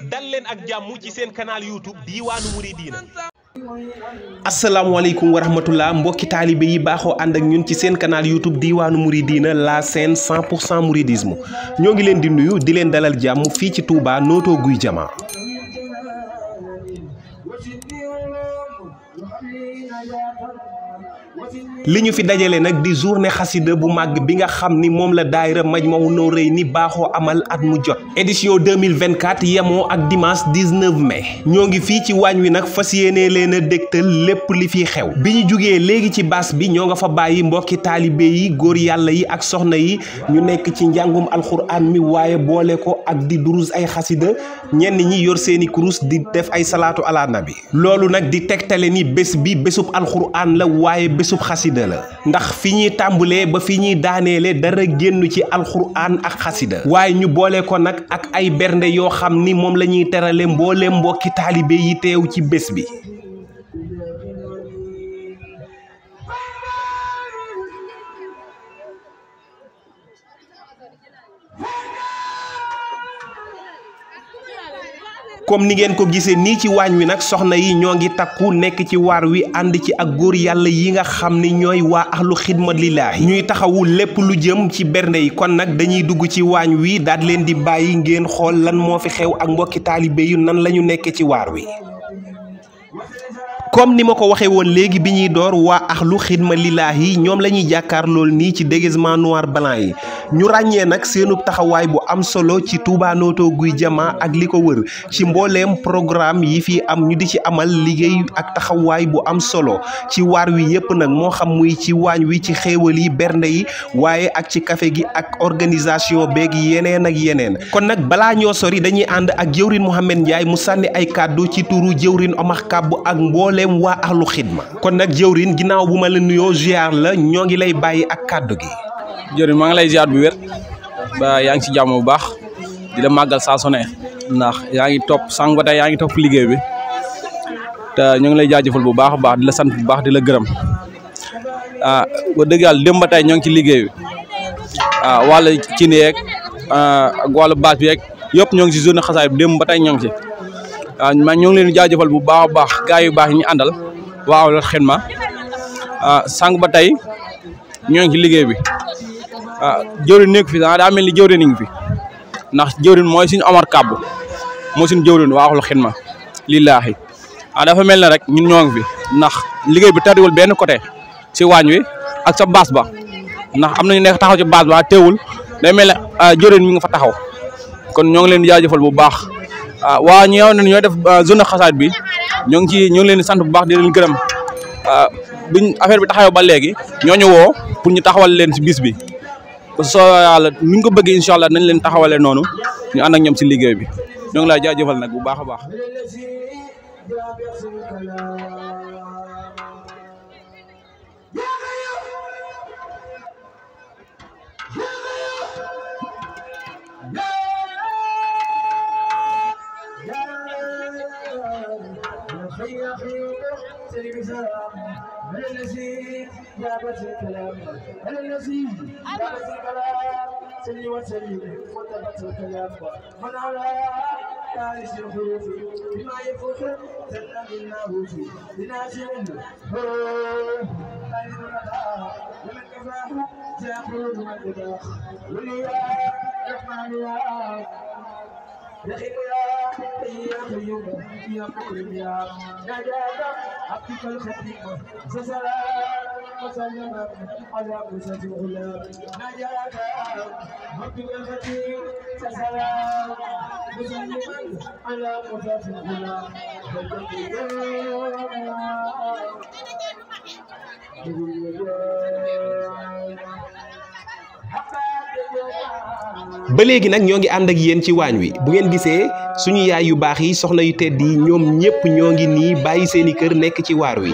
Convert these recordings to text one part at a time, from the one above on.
dal leen ak jàmm ci seen canal YouTube Diiwaanu Mouridina. asalaamaaleykum wa rahmatullah mbokki taalibe yi baaxoo ànd ak ñun ci seen canal YouTube Diiwaanu Mouridina la chaîne 100% mouridisme ñoo ngi leen di nuyu di leen dalal jàmm fii ci Touba Notto Gouye Diama. li ñu fi dajale nag di journée xasida bu màgg bi nga xam ni moom la daayira Majmahun Nurayni baaxoo amal at mu jot édition 2024 yemoo ak dimanche 19 mai ñoo ngi fii ci waañ wi nag fas yéene leen a dégtal lépp li fi xew bi ñu jugee léegi ci baas bi ñoo nga fa bàyyi mbokki taalibe yi góor yàlla yi ak soxna yi ñu nekk ci njàngum alxuraan mi waaye boole ko ak di durus ay xasida ñenn ñi yor seeni kurus di def ay salaatu ala nabi loolu nag di tegtale ni bés bi bésub alxuraan la waaye bésub xasida la ndax fi ñuy tàmbulee ba fi ñuy daaneele dara génn ci alxuraan ak xasida waaye ñu boole ko nag ak ay bernde yoo xam ni moom la ñuy terale mbooleem mbokki taalibe yi teew ci bés bi. comme ni ngeen ko gisee nii ci waañ wi nag soxna yi ñoo ngi takku nekk ci waar wi ànd ci ak góor yàlla yi nga xam ni ñooy waa ahlu xidma lillaahi ñuy taxawu lépp lu jëm ci bernde yi kon nag dañuy dugg ci waañ wi daal leen di bàyyi ngeen xool lan moo fi xew ak mbokki taalibe yu nan la ñu nekkee ci waar wi. comme ni ma ko waxee woon léegi bi ñuy door waa ahlu xidma lillaahi ñoom la ñuy jàkkaar lool nii ci déguisement noir blanc yi ñu ràññee nag seenub taxawaay bu am solo ci Touba Notto Gouye Diama ak li ko wër ci mbooleem programme yi fi am ñu di ci amal liggéey ak taxawaay bu am solo ci waar wi yépp nag moo xam muy ci waañ wi ci xéewal yi bernde yi waaye ak ci café gi ak organisation beeg yeneen ak yeneen kon nag balaa ñoo sori dañuy ànd ak jëwrin Mouhamed Ndiaye mu sànni ay kàddu ci turu jëwrin Omar Kàbb ak mbooleem waa ahlu xidma kon nag jëwrin ginnaaw bu ma la nuyoo ziar la ñoo ngi lay bàyyi ak kàddu gi. jëwrin maa ngi lay ziar bu wér ba yaa ngi ci jàmm bu baax di la màggal saa su ne ndax yaa ngi topp sànq ba tey yaa ngi topp liggéey bi te ñu ngi lay jaajëfal bu baax a baax di la sant bu baax di la gërëm ba dëgg yàlla démb ba tey ñoo ngi ci liggéey bi wàllu ci yeeg ak wàllu baas bi yeeg yëpp ñoo ngi ci journée xasaay bi démb ba tey ñoo ngi ci man ñoo ngi leen di jaajëfal bu baax a baax gars yu baax yi ñu àndal waaw la xidma sànq ba tey ñoo ngi ci liggéey bi jëwrin nekk fi daa mel ni jëwrin ngi fi ndax jëwrin mooy suñu Omar Kàbb moo suñu jëwrin waa ahlu xidma lillaahi dafa mel ne rek ñun ñoo ngi fi ndax liggéey bi tariwul benn côté si waañ wi ak sa baas ba ndax am nañu nekk taxaw ci baas ba teewul day mel ne jëwrin mi nga fa taxaw kon ñoo ngi leen di jaajëfal bu baax waa ñi nga xam ne ñooy def zone xasaat bi ñoo ngi leen di sant bu baax di leen gërëm biñ affaire bi taxawee ba léegi ñoo ñu woo pour ñu taxawal leen si bis bi soo yàlla ni ñu ko bëggee incha allah nañ leen taxawalee noonu ñu ànd ak ñoom si liggéey bi ñoo ngi lay jaajëfal nag bu baax a baax. ba léegi nag ñoo ngi ànd ak yéen ci waañ wi bu ngeen gisee suñu yaay yu baax yi soxna yu tedd yi ñoom ñëpp ñoo ngi nii bàyyi seeni kër nekk ci waar wi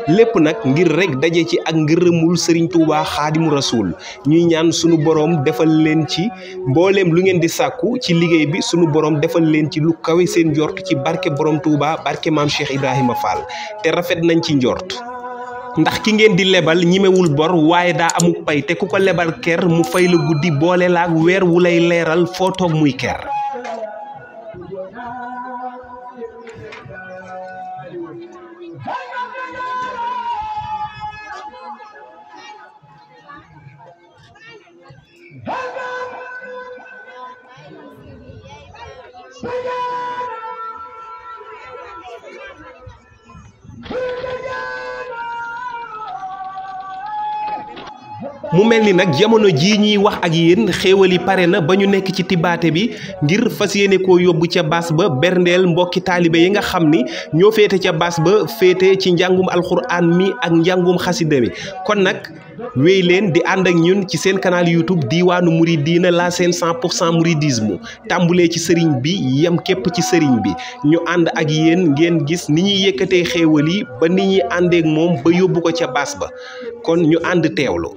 lépp nag ngir rek daje ci ak ngërëmul Serigne Touba Xaadimu Rasuul ñuy ñaan sunu borom defal leen ci mbooleem lu ngeen di sàkku ci liggéey bi sunu borom defal leen ci lu kawe seen njort ci barke borom Touba barke maam Cheikh Ibrahima Fall te rafet nañ ci njort. ndax ki ngeen di lebal ñimewul bor waaye daa amuk pay te ku ko lebal ker mu fay la guddi boole laak weer wu lay leeral foo toog muy ker mu mel ni nag jamono jii ñuy wax ak yéen xéewal yi pare na ba ñu nekk ci tibaate bi ngir fas yéene koo yóbbu ca baas ba berndeel mbokki taalibe yi nga xam ni ñoo féete ca baas ba féete ci njàngum alxuraan mi ak njàngum xasida mi kon nag wéy leen di ànd ak ñun ci seen canal YouTube Diwaanu Mouridina la seen 100% mouridisme tàmbulee ci sëriñ bi yem képp ci sëriñ bi ñu ànd ak yéen ngeen gis ni ñuy yëkkatee xéewal yi ba ni ñuy àndeek moom ba yóbbu ko ca baas ba kon ñu ànd teewlu.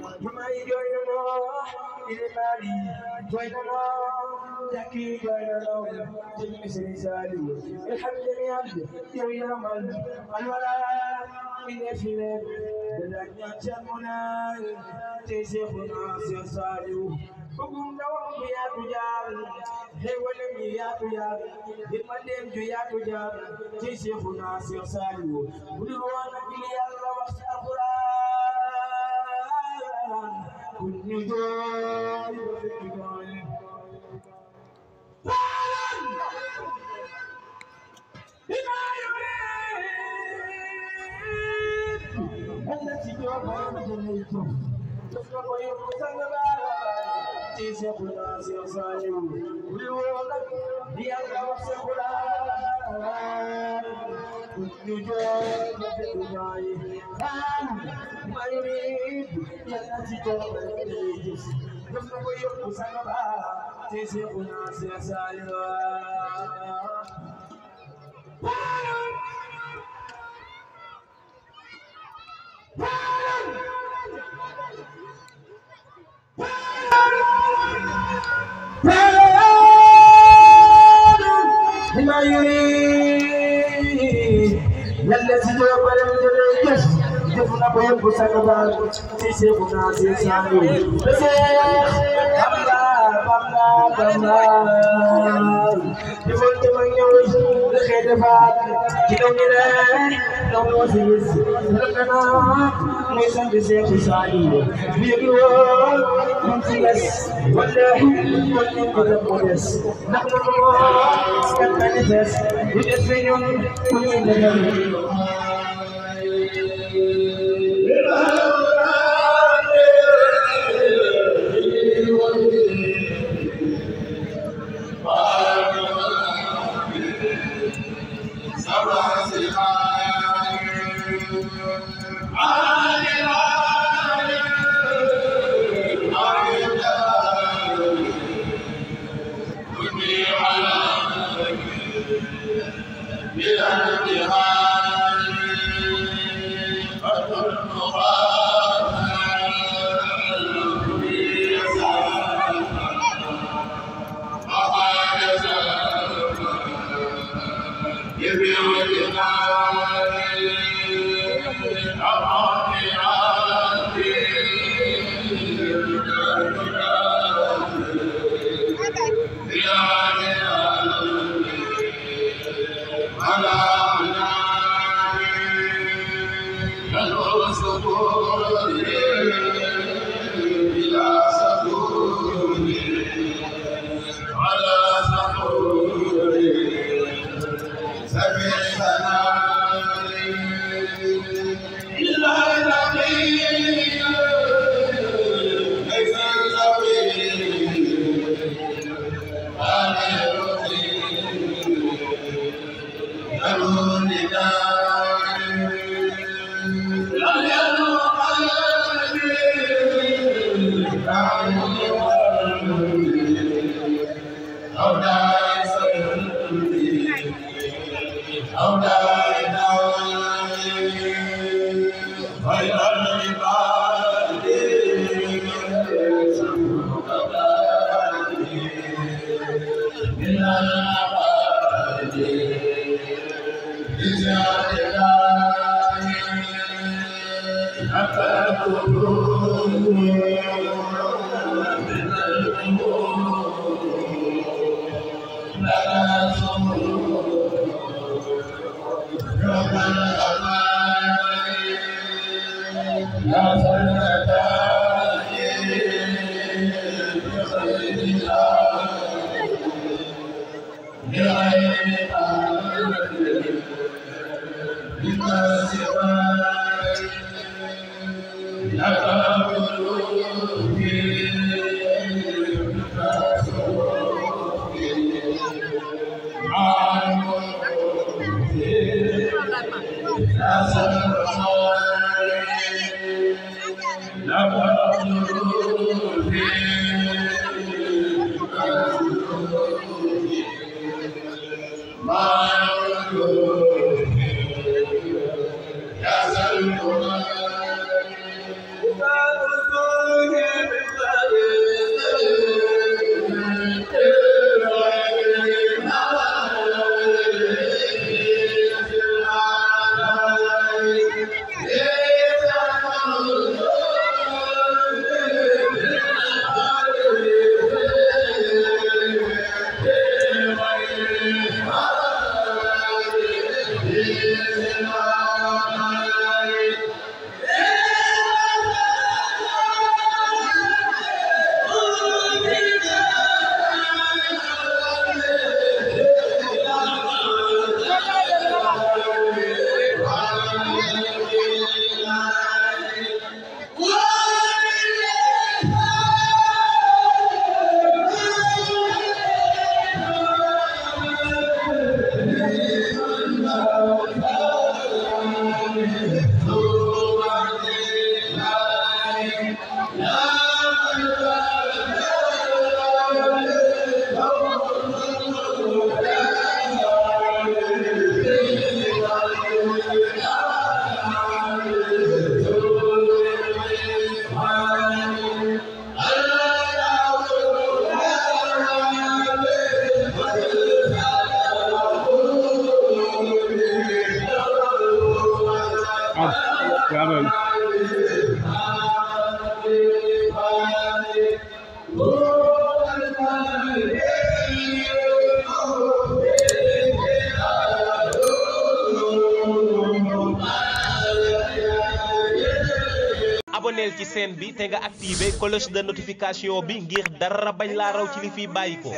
abonneel ci chaîne bi te nga activé cloche de notification bi ngir dara bañ laa raw ci li fiy bàyyi ko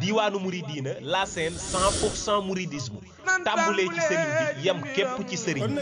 Diwaanu Mouridina la chaîne 100% mouridisme tàmbulee ci sëriñ bi yam képp ci sëriñ bi.